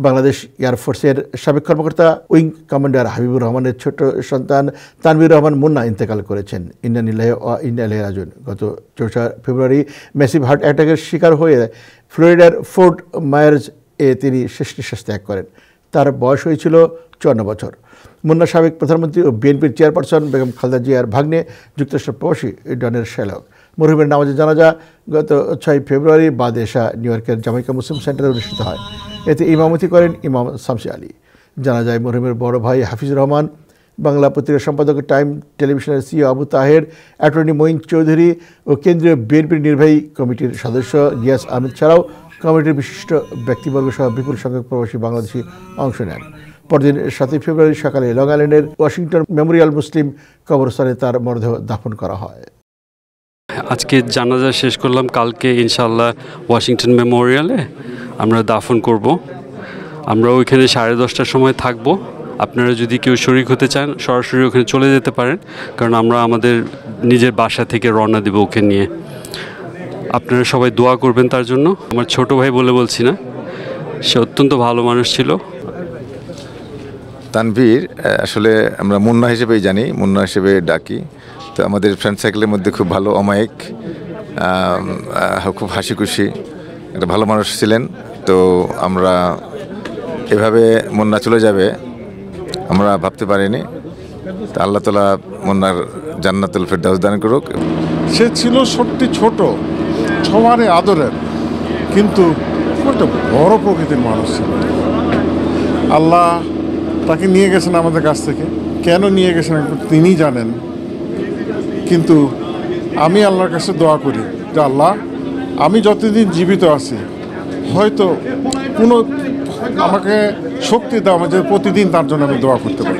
বাংলাদেশ এয়ারফোর্সের সাবেক কর্মকর্তা wing commander Habibur রহমানের ছোট সন্তান তানভীর রহমান মুন্না ইন্তেকাল করেছেন। ইন্না লিল্লাহি ওয়া ইন্না ইলাইহি রাজিউন। গত ৪ ফেব্রুয়ারি ম্যাসিভ হার্ট অ্যাটাকের শিকার হয়ে ফ্লোরিডার ফোর্ট মায়ার্স তিনি শেষ নিঃশ্বাস ত্যাগ করেন। তার বয়স হয়েছিল ৫৪ বছর। মুন্না সাবেক প্রধানমন্ত্রী ও বিএনপির চেয়ারপারসন বেগম খালেদা জিয়ার ভাগ্নে, যুক্তরাষ্ট্র প্রবাসী ডনের শ্যালক। মরহুমের নামাজে জানাজা গত ৬ ফেব্রুয়ারি বাদেশা নিউ ইয়র্কের জামাইকা মুসলিম সেন্টারে অনুষ্ঠিত হয়। এতে ইমামতি করেন ইমাম শামসী আলী। জানাজায় মরহুমের বড় ভাই হাফিজুর রহমান, বাংলা পত্রিকার সম্পাদক, টাইম টেলিভিশনের সিইও আবু তাহের, অ্যাটর্নি মঈন চৌধুরী ও কেন্দ্রীয় বিএনপির নির্বাহী কমিটির সদস্য গিয়াস আহমেদ ছাড়াও কমিটির বিশিষ্ট ব্যক্তিবর্গ সহ বিপুল সংখ্যক প্রবাসী বাংলাদেশি অংশ নেন। পরদিন ৭ ফেব্রুয়ারি সকালে লং আইল্যান্ডের ওয়াশিংটন মেমোরিয়াল মুসলিম কবরস্থানে তার মরদেহ দাফন করা হয়। আজকে জানাজা শেষ করলাম, কালকে ইনশাআল্লাহ ওয়াশিংটন মেমোরিয়ালে আমরা দাফন করব। আমরা ওইখানে 10:30টার সময় থাকব। আপনারা যদি কেউ শরীক হতে চান সরাসরি ওখানে চলে যেতে পারেন, কারণ আমরা আমাদের নিজের বাসা থেকে রওনা দেব ওকে নিয়ে। আপনারা সবাই দোয়া করবেন তার জন্য। আমার ছোট ভাই বলে বলছি না, সে অত্যন্ত ভালো মানুষ ছিল। তানভীর আসলে আমরা মুন্না হিসেবেই জানি, মুন্না হিসেবে ডাকি। তো আমাদের ফ্রেন্ড সার্কেলের মধ্যে খুব ভালো, অমায়িক, খুব হাসি খুশি একটা ভালো মানুষ ছিলেন। তো আমরা এভাবে মুন্না চলে যাবে আমরা ভাবতে পারিনি। তো আল্লাহ তাআলা মুন্নার জান্নাতুল ফেরদাউস দান করুক। সে ছিল সত্যি ছোট, সবারই আদরের, কিন্তু একটা বড় প্রকৃতির মানুষ ছিল। আল্লাহ তাকে নিয়ে গেছেন আমাদের কাছ থেকে, কেন নিয়ে গেছেন তিনি জানেন। কিন্তু আমি আল্লাহর কাছে দোয়া করি যে আল্লাহ, আমি যতদিন জীবিত আছি হয়তো কোনো আমাকে শক্তি দাও, যে প্রতিদিন তার জন্য আমি দোয়া করতে পারি।